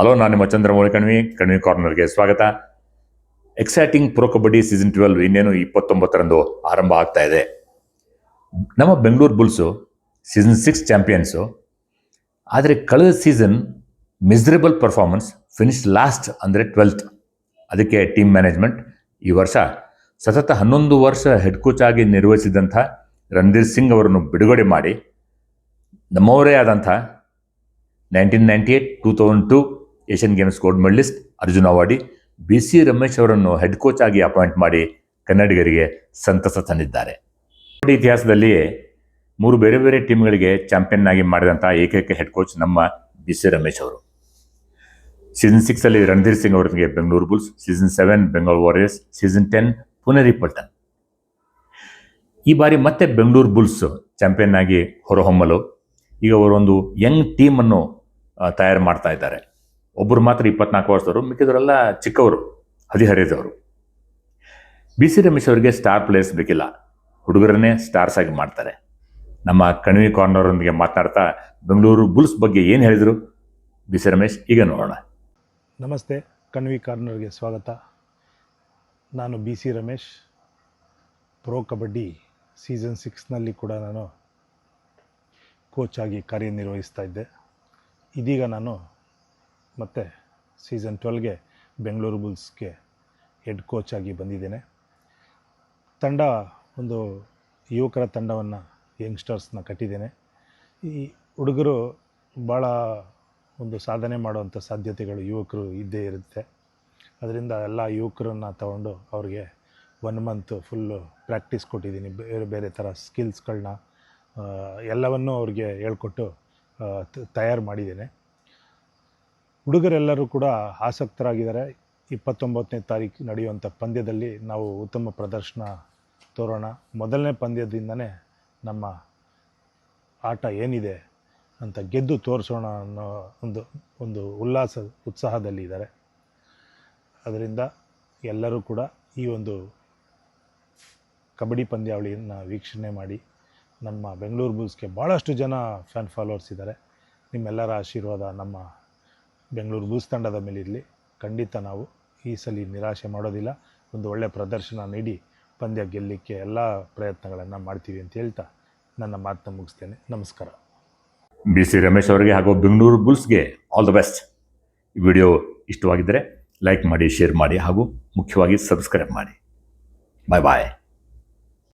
Hello, ನಾನು ನಿಮ್ಮ ಚಂದ್ರಮೌಳಿ ಕಣ್ವಿ ಕಾರ್ನರ್ಗೆ ಸ್ವಾಗತ. ಎಕ್ಸೈಟಿಂಗ್ ಪ್ರೊ ಕಬಡ್ಡಿ ಸೀಸನ್ 12 ಇನ್ನೇನು 29ರಂದು ಆರಂಭ ಆಗ್ತಾ ಇದೆ. ನಮ್ಮ ಬೆಂಗಳೂರು ಬುಲ್ಸು ಸೀಸನ್ 6 ಚಾಂಪಿಯನ್ಸು. ಆದರೆ ಕಳೆದ season miserable performance, finish last ಅಂದರೆ 12th. ಅದಕ್ಕೆ ಟೀಮ್ ಮ್ಯಾನೇಜ್ಮೆಂಟ್ ಈ ವರ್ಷ ಸತತ 11 ವರ್ಷ ಹೆಡ್ ಕೋಚ್ ಆಗಿ ನಿರ್ವಹಿಸಿದಂಥ ರಣಧೀರ್ ಸಿಂಗ್ ಅವರನ್ನು ಬಿಡುಗಡೆ ಮಾಡಿ ನಮ್ಮವರೇ ಆದಂಥ 1998, 2002 Asian games gold medalist Arjun awardee BC Ramesh ಅವರನ್ನು ಹೆಡ್ ಕೋಚ್ ಆಗಿ ಅಪಾಯಿಂಟ್ ಮಾಡಿ ಕನ್ನಡಿಗರಿಗೆ ಸಂತಸ ತಂದಿದ್ದಾರೆ. ಇತಿಹಾಸದಲ್ಲಿಯೇ 3 ಬೇರೆ ಬೇರೆ ಟೀಮ್ಗಳಿಗೆ ಚಾಂಪಿಯನ್ ಆಗಿ ಮಾಡಿದಂಥ ಏಕೈಕ ಹೆಡ್ ಕೋಚ್ ನಮ್ಮ BC ರಮೇಶ್ ಅವರು. ಸೀಸನ್ 6 ರಣಧೀರ್ ಸಿಂಗ್ ಅವರಿಗೆ Bengaluru Bulls, season 7 Bengal warriors, season 10 Puneri Paltan. ಈ ಬಾರಿ ಮತ್ತೆ ಬೆಂಗಳೂರು ಬುಲ್ಸ್ ಚಾಂಪಿಯನ್ ಆಗಿ ಹೊರಹೊಮ್ಮಲು ಈಗ ಅವರೊಂದು ಯಂಗ್ ಟೀಮನ್ನು ತಯಾರು ಮಾಡ್ತಾ ಇದ್ದಾರೆ. ಒಬ್ಬರು ಮಾತ್ರ 24 ವರ್ಷದವರು, ಮಿಕ್ಕಿದವರೆಲ್ಲ ಚಿಕ್ಕವರು, ಹದಿಹರೆಯದವರು. BC ರಮೇಶ್ ಅವರಿಗೆ ಸ್ಟಾರ್ ಪ್ಲೇಯರ್ಸ್ ಬೇಕಿಲ್ಲ, ಹುಡುಗರನ್ನೇ ಸ್ಟಾರ್ಸ್ ಆಗಿ ಮಾಡ್ತಾರೆ. ನಮ್ಮ ಕಣ್ವಿ ಕಾರ್ನರ್ರೊಂದಿಗೆ ಮಾತನಾಡ್ತಾ ಬೆಂಗಳೂರು ಬುಲ್ಸ್ ಬಗ್ಗೆ ಏನು ಹೇಳಿದರು BC ರಮೇಶ್, ಈಗ ನೋಡೋಣ. ನಮಸ್ತೆ, ಕಣ್ವಿ ಕಾರ್ನರ್ಗೆ ಸ್ವಾಗತ. ನಾನು BC Ramesh. Pro kabaddi season 6ನಲ್ಲಿ ಕೂಡ ನಾನು ಕೋಚ್ ಆಗಿ ಕಾರ್ಯನಿರ್ವಹಿಸ್ತಾ ಇದ್ದೆ. ಇದೀಗ ನಾನು ಮತ್ತೆ ಸೀಸನ್ 12ಗೆ ಬೆಂಗಳೂರು ಬುಲ್ಸ್ಗೆ ಹೆಡ್ ಕೋಚ್ ಆಗಿ ಬಂದಿದ್ದೇನೆ. ತಂಡ ಒಂದು ಯುವಕರ ತಂಡವನ್ನು, ಯಂಗ್ಸ್ಟರ್ಸ್ನ ಕಟ್ಟಿದ್ದೇನೆ. ಈ ಹುಡುಗರು ಭಾಳ ಒಂದು ಸಾಧನೆ ಮಾಡುವಂಥ ಸಾಧ್ಯತೆಗಳು ಯುವಕರು ಇದ್ದೇ ಇರುತ್ತೆ. ಅದರಿಂದ ಎಲ್ಲ ಯುವಕರನ್ನು ತಗೊಂಡು ಅವ್ರಿಗೆ 1 ಮಂತ್ ಫುಲ್ಲು ಪ್ರಾಕ್ಟೀಸ್ ಕೊಟ್ಟಿದ್ದೀನಿ. ಬೇರೆ ಬೇರೆ ಥರ ಸ್ಕಿಲ್ಸ್ಗಳನ್ನ ಎಲ್ಲವನ್ನೂ ಅವ್ರಿಗೆ ಹೇಳ್ಕೊಟ್ಟು ತಯಾರು ಮಾಡಿದ್ದೇನೆ. ಹುಡುಗರೆಲ್ಲರೂ ಕೂಡ ಆಸಕ್ತರಾಗಿದ್ದಾರೆ. 29ನೇ ತಾರೀಕು ನಡೆಯುವಂಥ ಪಂದ್ಯದಲ್ಲಿ ನಾವು ಉತ್ತಮ ಪ್ರದರ್ಶನ ತೋರೋಣ. ಮೊದಲನೇ ಪಂದ್ಯದಿಂದನೇ ನಮ್ಮ ಆಟ ಏನಿದೆ ಅಂತ ಗೆದ್ದು ತೋರಿಸೋಣ ಅನ್ನೋ ಒಂದು ಉತ್ಸಾಹದಲ್ಲಿದ್ದಾರೆ. ಅದರಿಂದ ಎಲ್ಲರೂ ಕೂಡ ಈ ಒಂದು ಕಬಡ್ಡಿ ಪಂದ್ಯಾವಳಿಯನ್ನು ವೀಕ್ಷಣೆ ಮಾಡಿ. ನಮ್ಮ ಬೆಂಗಳೂರು ಬುಲ್ಸ್ಗೆ ಭಾಳಷ್ಟು ಜನ ಫ್ಯಾನ್ ಫಾಲೋವರ್ಸ್ ಇದ್ದಾರೆ. ನಿಮ್ಮೆಲ್ಲರ ಆಶೀರ್ವಾದ ನಮ್ಮ ಬೆಂಗಳೂರು ಬುಲ್ಸ್ ತಂಡದ ಮೇಲಿರಲಿ. ಖಂಡಿತ ನಾವು ಈ ಸಲ ನಿರಾಶೆ ಮಾಡೋದಿಲ್ಲ. ಒಂದು ಒಳ್ಳೆಯ ಪ್ರದರ್ಶನ ನೀಡಿ ಪಂದ್ಯ ಗೆಲ್ಲಲಿಕ್ಕೆ ಎಲ್ಲ ಪ್ರಯತ್ನಗಳನ್ನು ಮಾಡ್ತೀವಿ ಅಂತ ಹೇಳ್ತಾ ನನ್ನ ಮಾತನ್ನ ಮುಗಿಸ್ತೇನೆ. ನಮಸ್ಕಾರ. BC ರಮೇಶ್ ಅವರಿಗೆ ಹಾಗೂ ಬೆಂಗಳೂರು ಬುಲ್ಸ್ಗೆ ಆಲ್ ದ ಬೆಸ್ಟ್. ಈ ವಿಡಿಯೋ ಇಷ್ಟವಾಗಿದ್ದರೆ ಲೈಕ್ ಮಾಡಿ, ಶೇರ್ ಮಾಡಿ ಹಾಗೂ ಮುಖ್ಯವಾಗಿ ಸಬ್ಸ್ಕ್ರೈಬ್ ಮಾಡಿ. ಬಾಯ್ ಬಾಯ್.